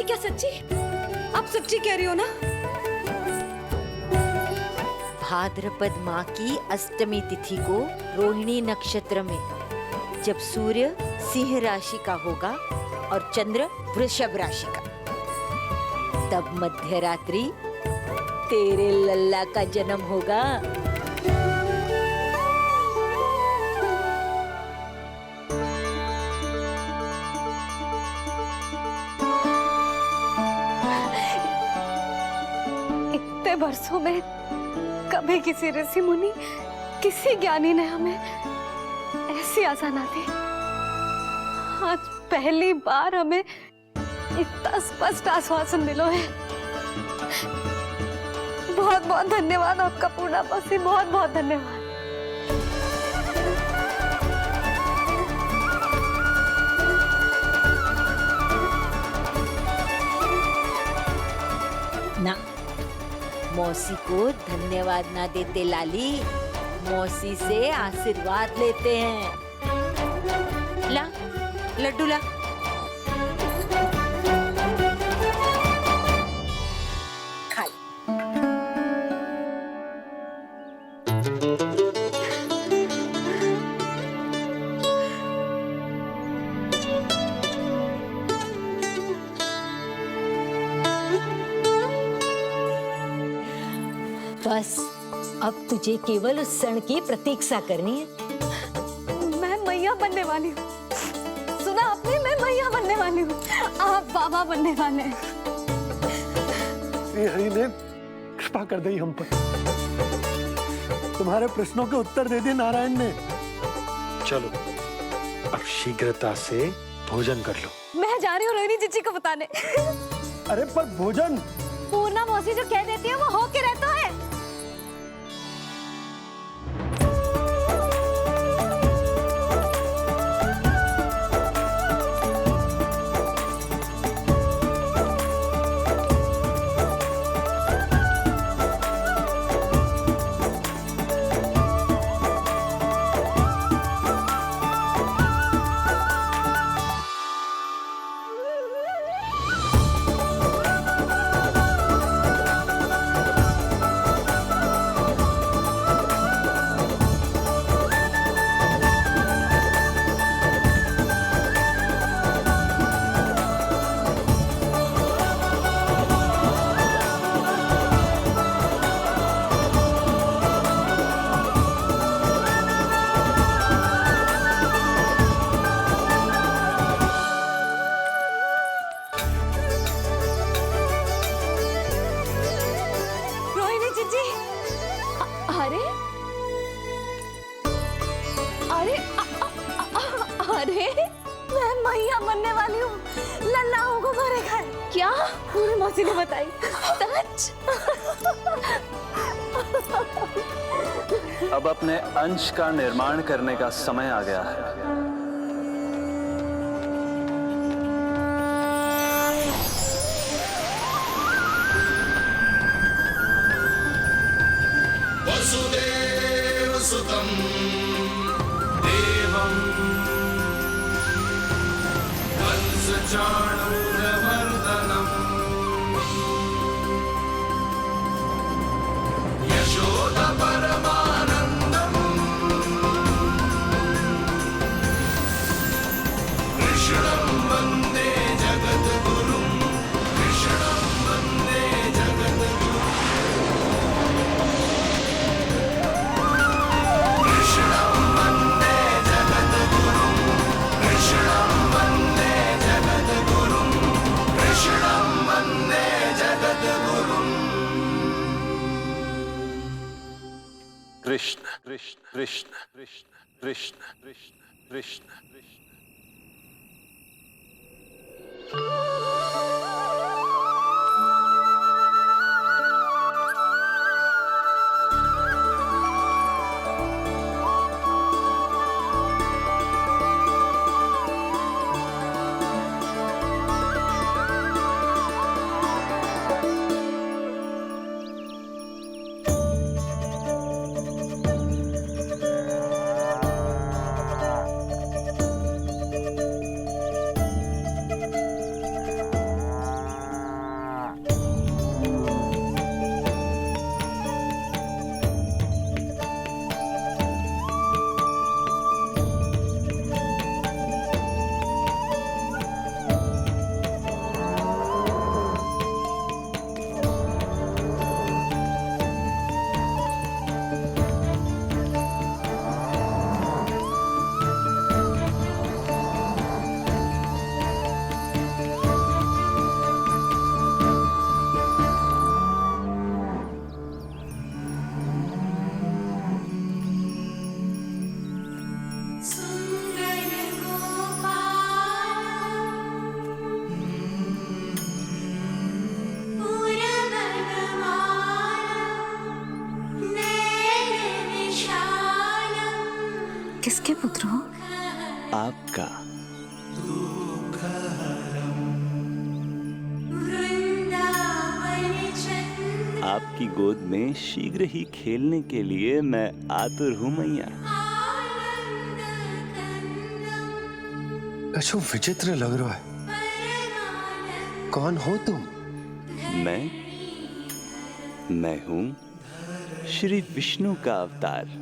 क्या सच्ची? आप सच्ची कह रही हो ना? भाद्रपद माह की अष्टमी तिथि को रोहिणी नक्षत्र में जब सूर्य सिंह राशि का होगा और चंद्र वृषभ राशि का, तब मध्य रात्रि तेरे लल्ला का जन्म होगा। इतने वर्षों में कभी किसी ऋषि मुनि, किसी ज्ञानी ने हमें ऐसी आशा ना दी। आज पहली बार हमें इतना स्पष्ट आश्वासन मिलो है। बहुत बहुत धन्यवाद आपका पूर्णा मौसी, बहुत बहुत धन्यवाद। ना, मौसी को धन्यवाद ना देते लाली, मौसी से आशीर्वाद लेते हैं। ला लड्डू ला। खा ले। बस अब तुझे केवल उस क्षण की प्रतीक्षा करनी है। मैं मैया बनने वाली हूँ। सुना आपने, मैं मैया बनने वाली हूँ। आप बाबा बनने वाले हैं। श्री हरि ने कृपा कर दी हम पर। तुम्हारे प्रश्नों के उत्तर दे दिए नारायण ने। चलो अब शीघ्रता से भोजन कर लो। मैं जा रही हूँ रोहिणी जीजी को बताने। अरे पर भोजन पूर्णा मौसी जो कह देती है वो हो के रहता है। अरे अरे अरे मैं मैया बनने वाली हूँ। लल्लाओं को घरे खाए। क्या? पूरी मौसी ने बताई। सच? अब अपने अंश का निर्माण करने का समय आ गया है। वसुदेव सुतं देवं वंशचाणूरमर्दनम् यशोदा परमानन्दम् कृष्णं वन्दे जगद्गुरुं कृष्णं वन्दे जगद्गुरुं कृष्णं वन्दे जगद्गुरुं कृष्णं वन्दे जगद्गुरुं कृष्णं वन्दे जगद्गुरुं कृष्ण कृष्ण कृष्ण कृष्ण कृष्ण कृष्ण कृष्ण कृष्ण। किसके पुत्र हो? आपका। आपकी गोद में शीघ्र ही खेलने के लिए मैं आतुर हूं मैया। कछु विचित्र लग रहा है। कौन हो तुम? मैं हूं श्री विष्णु का अवतार।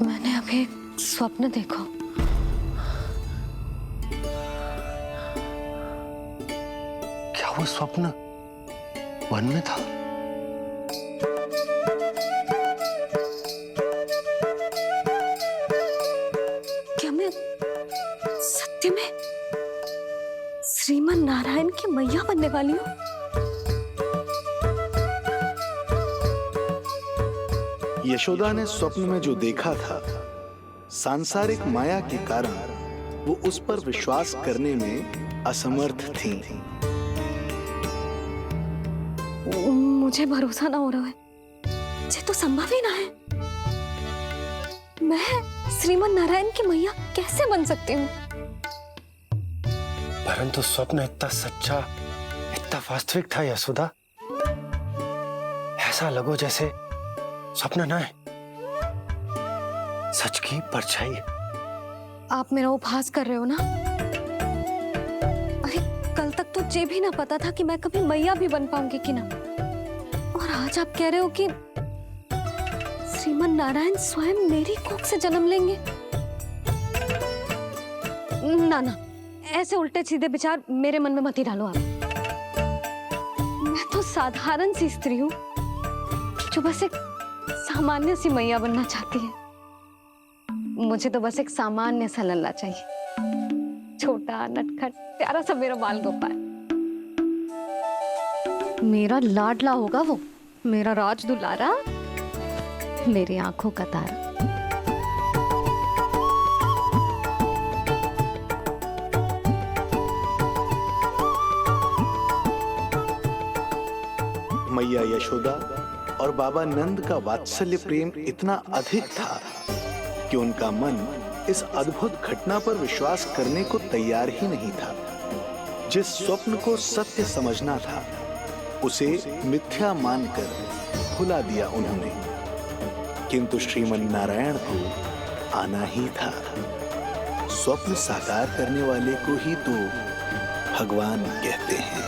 मैंने अभी एक स्वप्न देखा। क्या वो स्वप्न वन में था? क्या मैं सत्य में श्रीमन नारायण की मैया बनने वाली हूँ? यशोदा ने स्वप्न में जो देखा था, सांसारिक माया के कारण वो उस पर विश्वास करने में असमर्थ थी। मुझे भरोसा ना हो रहा है। ये तो संभव ही ना है। मैं श्रीमन नारायण की मैया कैसे बन सकती हूँ? परंतु स्वप्न इतना सच्चा, इतना वास्तविक था यशोदा। ऐसा लगो जैसे स्वप्न ना है, सच की परछाई। आप मेरा उपहास कर रहे हो ना? अरे कल तक तो ये भी ना पता था कि मैं कभी मैया भी बन पाऊंगी कि ना। और आज आप कह रहे हो कि श्रीमन नारायण स्वयं मेरी कोख से जन्म लेंगे? ना ना, ऐसे उल्टे सीधे विचार मेरे मन में मत ही डालो आप। मैं तो साधारण सी स्त्री हूँ जो बस एक सामान्य सी मैया बनना चाहती है। मुझे तो बस एक सामान्य सा लल्ला चाहिए, छोटा नटखट प्यारा सा मेरा बाल गोपाल। मेरा लाडला होगा वो, मेरा राज दुलारा, मेरी आंखों का तारा। मैया यशोदा और बाबा नंद का वात्सल्य प्रेम इतना अधिक था कि उनका मन इस अद्भुत घटना पर विश्वास करने को तैयार ही नहीं था। जिस स्वप्न को सत्य समझना था, उसे मिथ्या मानकर भुला दिया उन्होंने। किंतु श्रीमन नारायण को आना ही था। स्वप्न साकार करने वाले को ही तो भगवान कहते हैं।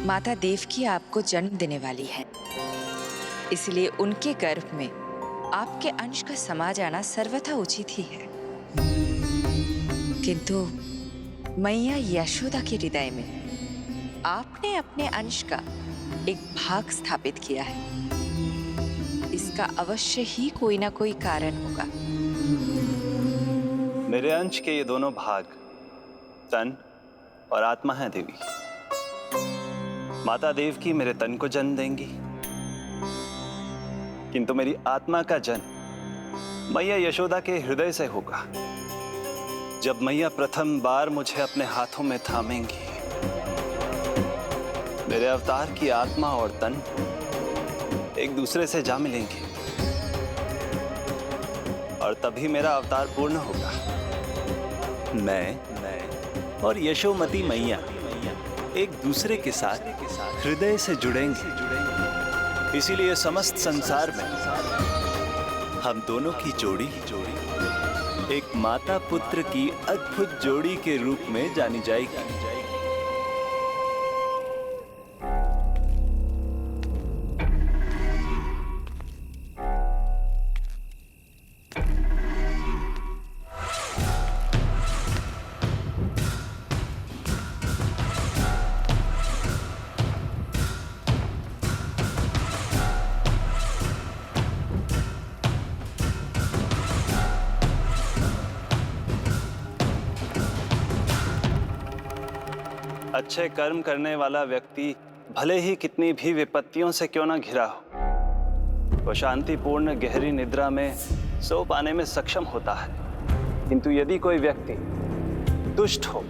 माता देवकी आपको जन्म देने वाली है, इसलिए उनके गर्भ में आपके अंश का समा जाना सर्वथा उचित ही है। किंतु मैया यशोदा के हृदय में आपने अपने अंश का एक भाग स्थापित किया है। इसका अवश्य ही कोई ना कोई कारण होगा। मेरे अंश के ये दोनों भाग तन और आत्मा हैं देवी। माता देवकी मेरे तन को जन्म देंगी, किंतु मेरी आत्मा का जन्म मैया यशोदा के हृदय से होगा। जब मैया प्रथम बार मुझे अपने हाथों में थामेंगी, मेरे अवतार की आत्मा और तन एक दूसरे से जा मिलेंगे और तभी मेरा अवतार पूर्ण होगा। मैं और यशोमती मैया एक दूसरे के साथ हृदय से जुड़ेंगे। इसीलिए समस्त संसार में हम दोनों की जोड़ी एक माता पुत्र की अद्भुत जोड़ी के रूप में जानी जाएगी। अच्छे कर्म करने वाला व्यक्ति भले ही कितनी भी विपत्तियों से क्यों ना घिरा हो, वो शांतिपूर्ण गहरी निद्रा में सो पाने में सक्षम होता है। किंतु यदि कोई व्यक्ति दुष्ट हो,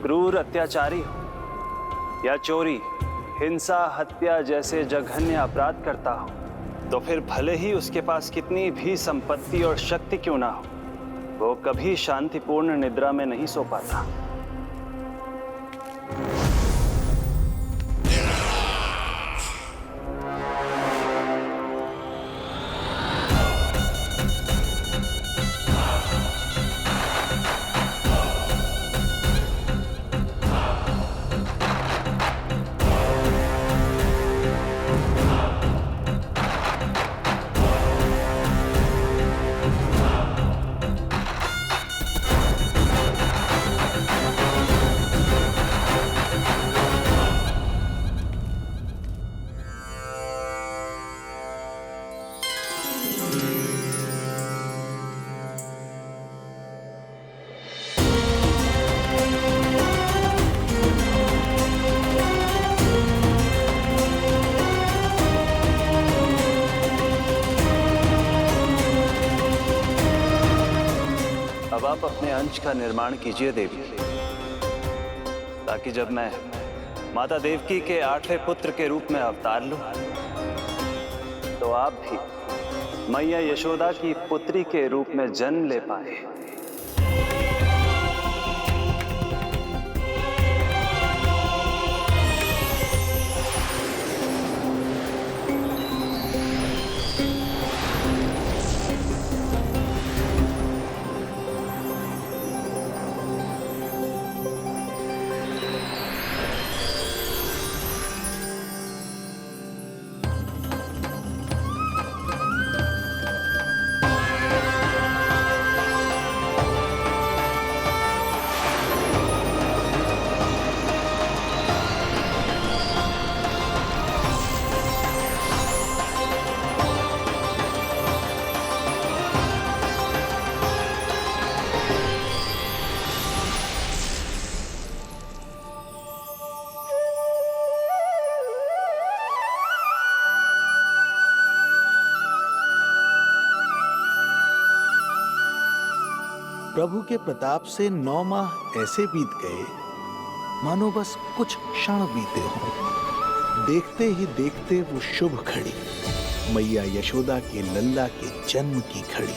क्रूर अत्याचारी हो या चोरी, हिंसा, हत्या जैसे जघन्य अपराध करता हो, तो फिर भले ही उसके पास कितनी भी संपत्ति और शक्ति क्यों ना हो, वो कभी शांतिपूर्ण निद्रा में नहीं सो पाता। अब आप अपने अंश का निर्माण कीजिए देवी, ताकि जब मैं माता देवकी के 8वें पुत्र के रूप में अवतार लूं, तो आप भी मैया यशोदा की पुत्री के रूप में जन्म ले पाए। प्रभु के प्रताप से 9 माह ऐसे बीत गए मानो बस कुछ क्षण बीते हों। देखते ही देखते वो शुभ घड़ी, मैया यशोदा के लल्ला के जन्म की घड़ी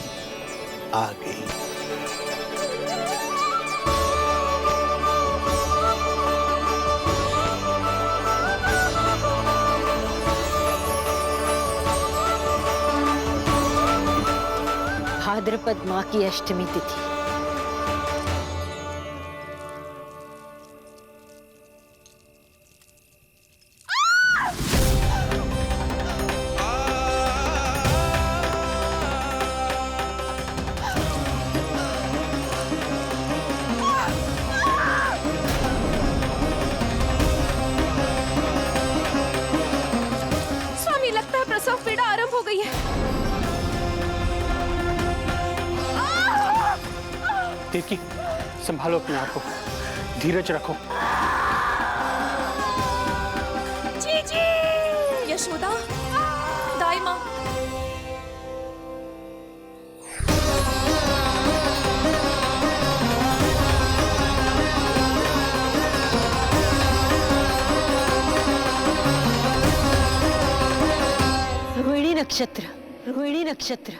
आ गई। भाद्रपद माह की अष्टमी तिथि। देवकी, संभालो अपने आप को, धीरज रखो। जीजी, यशोदा, दाई माँ। रोहिणी नक्षत्र, रोहिणी नक्षत्र।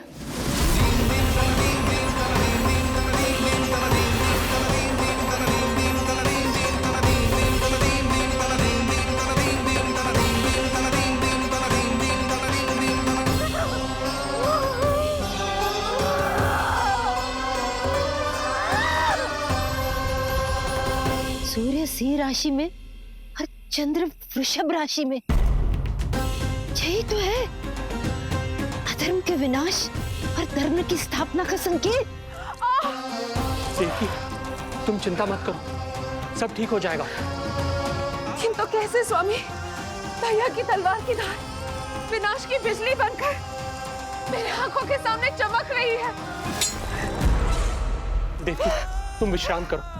सूर्य सिंह राशि में और चंद्र वृषभ राशि में, यही तो है अधर्म के विनाश और धर्म की स्थापना का संकेत। देवकी, तुम चिंता मत करो, सब ठीक हो जाएगा। किंतु कैसे स्वामी? भैया की तलवार की धार विनाश की बिजली बनकर मेरे आंखों के सामने चमक रही है। देवकी, तुम विश्राम करो।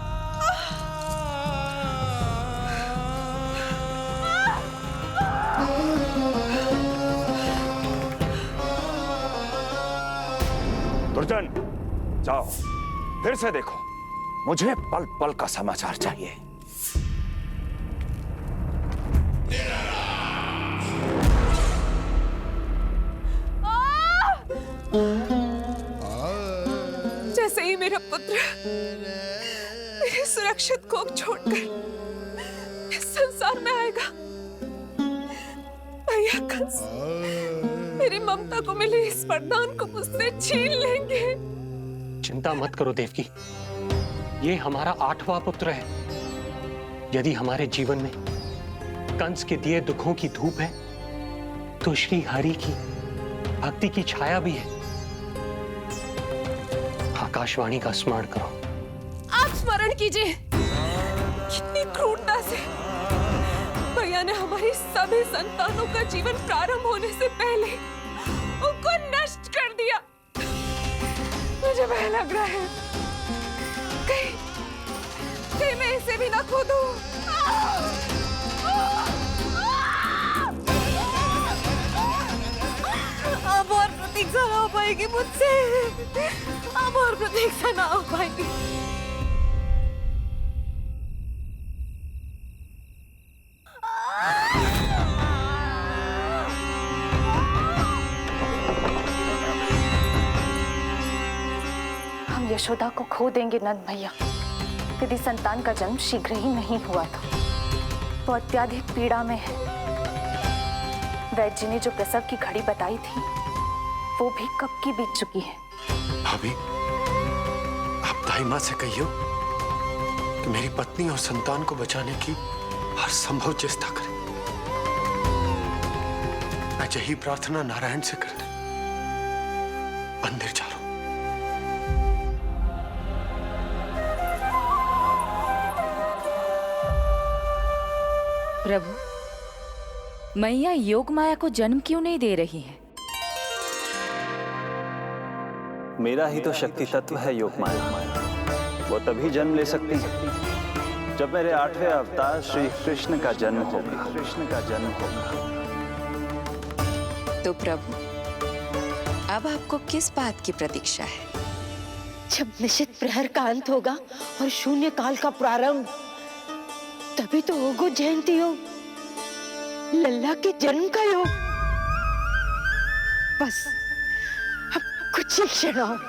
दुर्जन, जाओ फिर से देखो, मुझे पल पल का समाचार चाहिए। जैसे ही मेरा पुत्र मेरे सुरक्षित कोख छोड़कर इस संसार में आएगा, भैया कंस मेरी ममता को मिले इस वरदान को मुझसे छीन लेंगे। चिंता मत करो देवकी, ये हमारा 8वां पुत्र है। यदि हमारे जीवन में कंस के दिए दुखों की धूप है, तो श्री हरि की भक्ति की छाया भी है। आकाशवाणी का स्मरण करो। आप स्मरण कीजिए, कितनी क्रूरता से भैया ने हमारी सभी संतानों का जीवन प्रारंभ होने से पहले उनको नष्ट कर दिया। मुझे भय लग रहा है, कहीं मैं इसे भी ना खो दूं। अब और प्रतीक्षा ना हो पाएगी मुझसे, अब और प्रतीक्षा ना हो पाएगी। हम यशोदा को खो देंगे नंद भैया, यदि संतान का जन्म शीघ्र ही नहीं हुआ तो। वो अत्यधिक पीड़ा में है। वैद्य जी ने जो प्रसव की घड़ी बताई थी, वो भी कब की बीत चुकी है। भाभी, आप दाई माँ से कहियो कि मेरी पत्नी और संतान को बचाने की हर संभव चेष्टा करें। मैं यही प्रार्थना नारायण से करने मंदिर जा रहा हूं। प्रभु, मैया योग माया को जन्म क्यों नहीं दे रही है? मेरा ही तो शक्ति तत्व है योग माया। वो तभी जन्म ले सकती है जब मेरे 8वें अवतार श्री कृष्ण का जन्म होगा। कृष्ण का जन्म होगा। तो प्रभु, अब आपको किस बात की प्रतीक्षा है? जब निश्चित प्रहर का अंत होगा और शून्य काल का प्रारंभ, तभी तो होगो जयंती योग, लल्ला के जन्म का योग। बस अब कुछ ही क्षण और।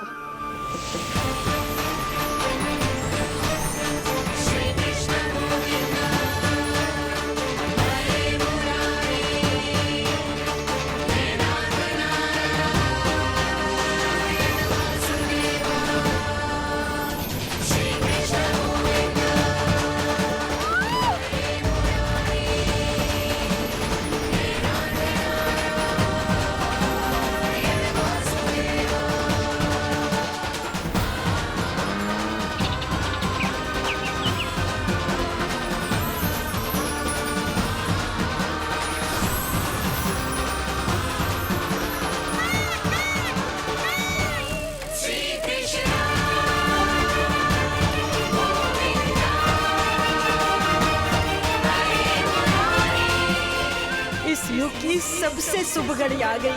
सबसे शुभ घड़ी आ गई।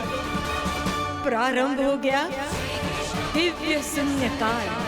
प्रारंभ हो गया दिव्य शून्यकाल।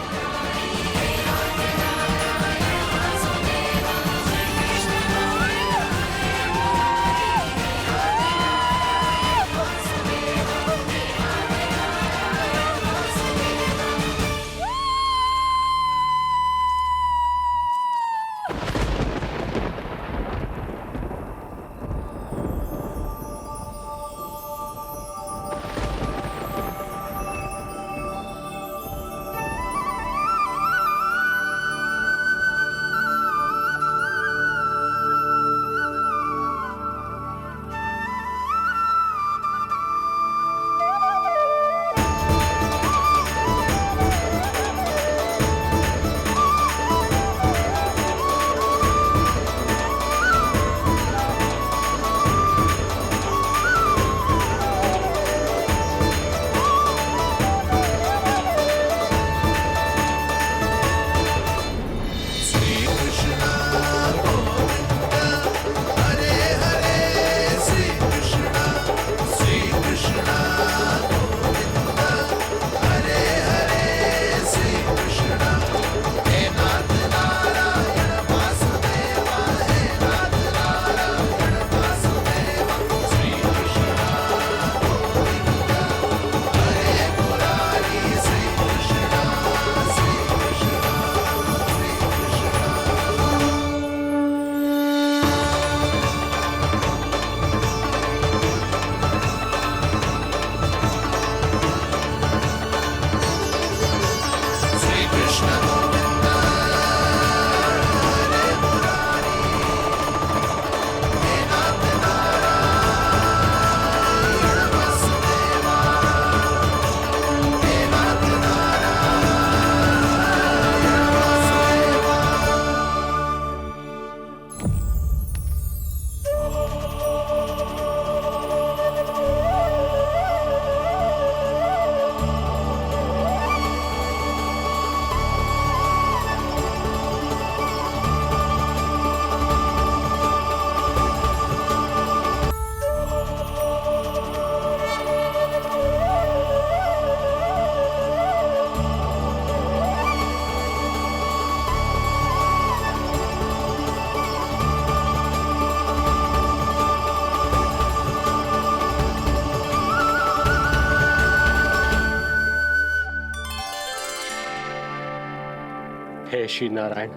हे श्री नारायण,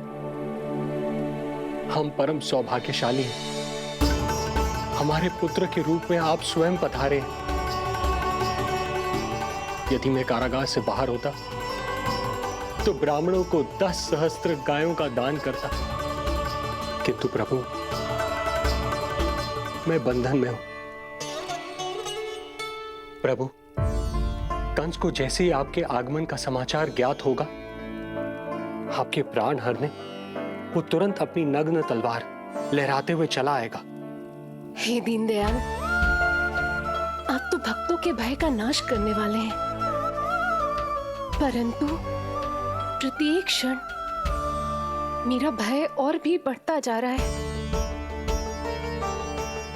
हम परम सौभाग्यशाली हैं। हमारे पुत्र के रूप में आप स्वयं पधारे। यदि मैं कारागार से बाहर होता तो ब्राह्मणों को 10 सहस्त्र गायों का दान करता, किंतु प्रभु मैं बंधन में हूं। प्रभु, कंस को जैसे ही आपके आगमन का समाचार ज्ञात होगा, आपके प्राण हरने वो तुरंत अपनी नग्न तलवार लहराते हुए चला आएगा। हे दीनदयाल, आप तो भक्तों के भय का नाश करने वाले हैं, परंतु प्रत्येक क्षण मेरा भय और भी बढ़ता जा रहा है।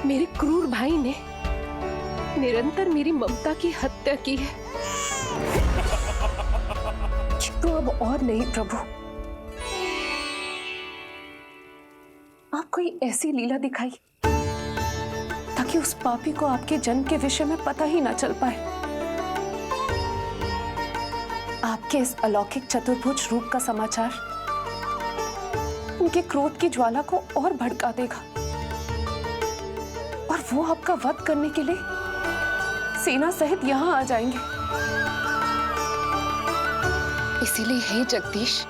मेरे क्रूर भाई ने निरंतर मेरी ममता की हत्या की है। तो अब और नहीं प्रभु, आप कोई ऐसी लीला दिखाई ताकि उस पापी को आपके जन्म के विषय में पता ही ना चल पाए। आपके इस अलौकिक चतुर्भुज रूप का समाचार उनके क्रोध की ज्वाला को और भड़का देगा और वो आपका वध करने के लिए सेना सहित यहाँ आ जाएंगे। इसीलिए हे जगदीश,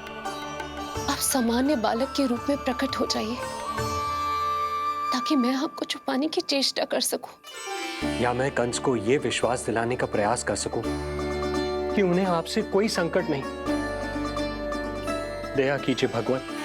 आप सामान्य बालक के रूप में प्रकट हो जाइए ताकि मैं आपको छुपाने की चेष्टा कर सकूं। या मैं कंस को यह विश्वास दिलाने का प्रयास कर सकूं कि उन्हें आपसे कोई संकट नहीं। दया कीजिए भगवान।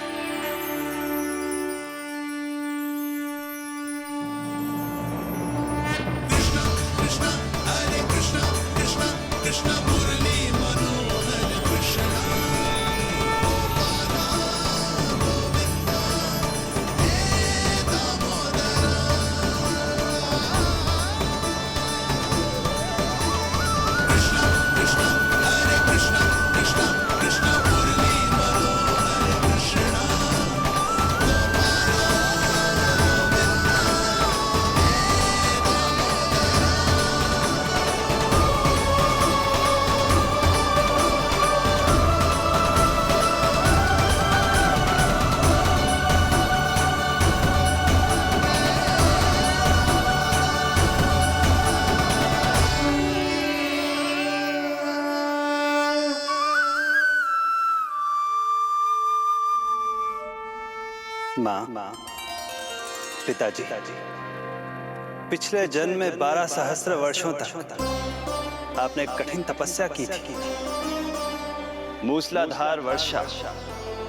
माँ, पिताजी, पिछले जन्म में 12 सहस्त्र वर्षों तक आपने कठिन तपस्या की थी। मूसलाधार वर्षा,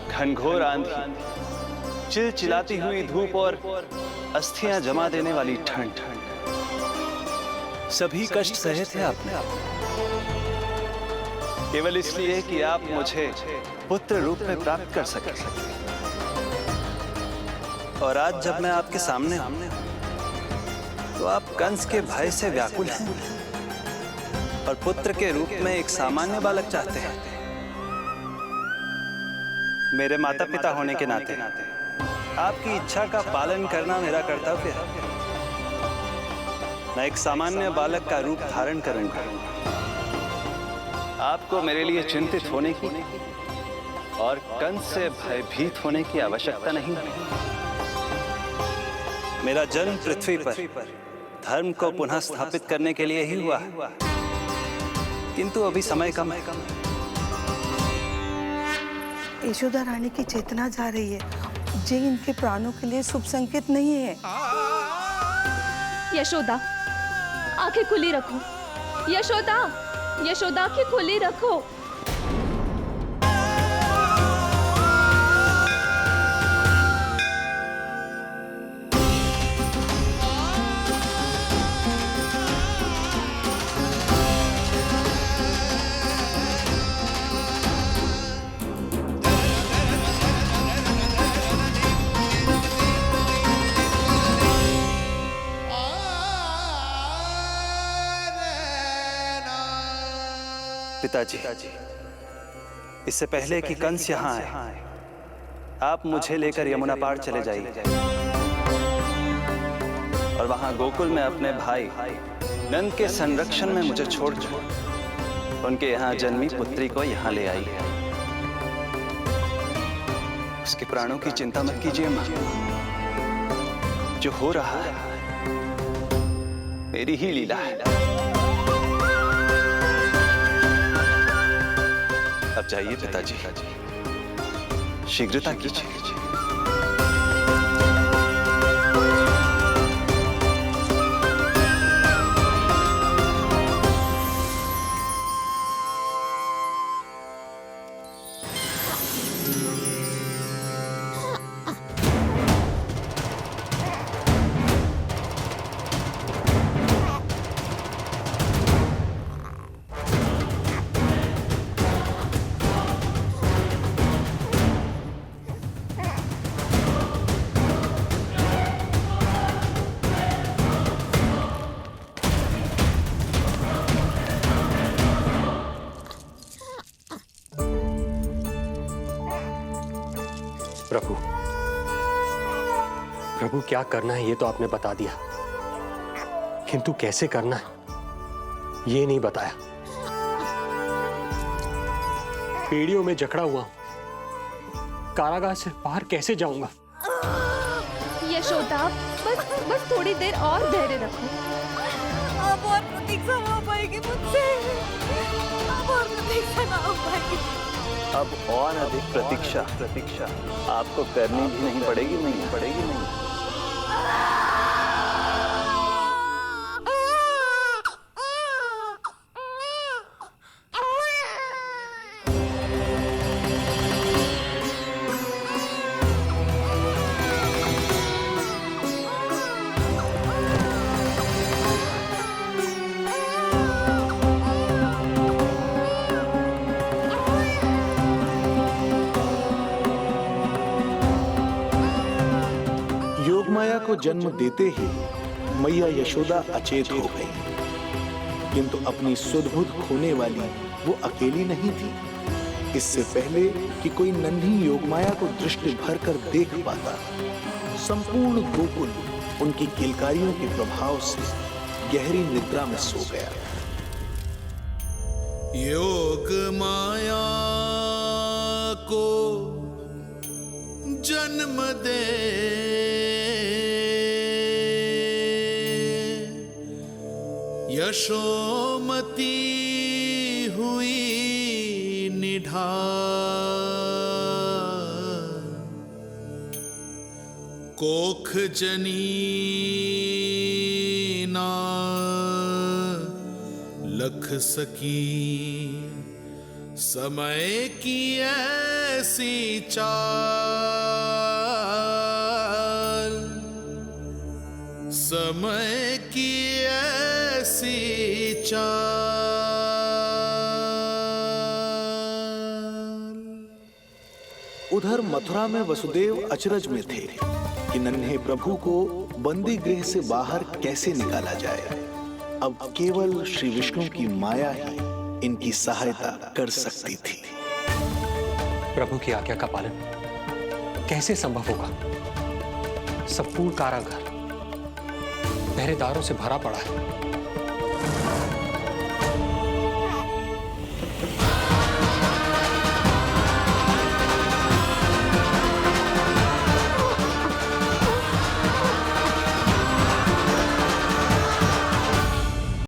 घनघोर आंधी, चिलचिलाती हुई धूप और अस्थियां जमा देने वाली ठंड, सभी कष्ट सहे थे आपने, केवल इसलिए कि आप मुझे पुत्र रूप में प्राप्त कर सके। और आज जब मैं आपके सामने हूं, तो आप कंस के भय से व्याकुल हैं और पुत्र के रूप में एक सामान्य बालक चाहते हैं। मेरे माता पिता होने के नाते आपकी इच्छा का पालन करना मेरा कर्तव्य है। मैं एक सामान्य बालक का रूप धारण करूंगा। आपको मेरे लिए चिंतित होने की और कंस से भयभीत होने की आवश्यकता नहीं। मेरा जन्म पृथ्वी पर धर्म को पुनः स्थापित करने के लिए ही हुआ है, किंतु अभी समय कम है। यशोदा रानी की चेतना जा रही है, ये इनके प्राणों के लिए शुभ संकेत नहीं है। यशोदा, आंखें खुली रखो। यशोदा, यशोदा आंखें खुली रखो। पिताजी, इससे पहले कि कंस यहाँ आए, आप मुझे लेकर यमुना पार चले जाइए और वहां गोकुल में अपने भाई नंद के संरक्षण में मुझे छोड़ उनके यहाँ जन्मी पुत्री को यहाँ ले आइए। उसके प्राणों की चिंता मत कीजिए मां, जो हो रहा है मेरी ही लीला है। अब जाइए पिताजी, शीघ्रता कीजिए। प्रभु, प्रभु क्या करना है ये तो आपने बता दिया, किंतु कैसे करना है ये नहीं बताया। पेड़ियों में जकड़ा हुआ हूं, कारागार से बाहर कैसे जाऊंगा? यशोदा, बस थोड़ी देर और धैर्य रखो। अब और प्रतीक्षा ना हो पाएगी मुझसे। अब और प्रतीक्षा ना हो पाएगी। अब और अधिक प्रतीक्षा आपको करनी भी नहीं पड़ेगी। योगमाया को जन्म देते ही मैया यशोदा अचेत हो गई, किंतु अपनी सुध-बुध खोने वाली वो अकेली नहीं थी। इससे पहले कि कोई नन्ही योगमाया को दृष्टि भर कर देख पाता, संपूर्ण गोकुल उनकी किलकारियों के प्रभाव से गहरी निद्रा में सो गया। योग माया को जन्म दे यशोमती हुई निढाल, कोख जनी ना लख सकी, समय की ऐसी चाल, समय की ऐसी चाल। उधर मथुरा में वसुदेव अचरज में थे कि नन्हे प्रभु को बंदी गृह से बाहर कैसे निकाला जाए। अब केवल श्री विष्णु की माया ही इनकी सहायता कर सकती थी। प्रभु की आज्ञा का पालन कैसे संभव होगा? संपूर्ण कारागार पहरेदारों से भरा पड़ा है।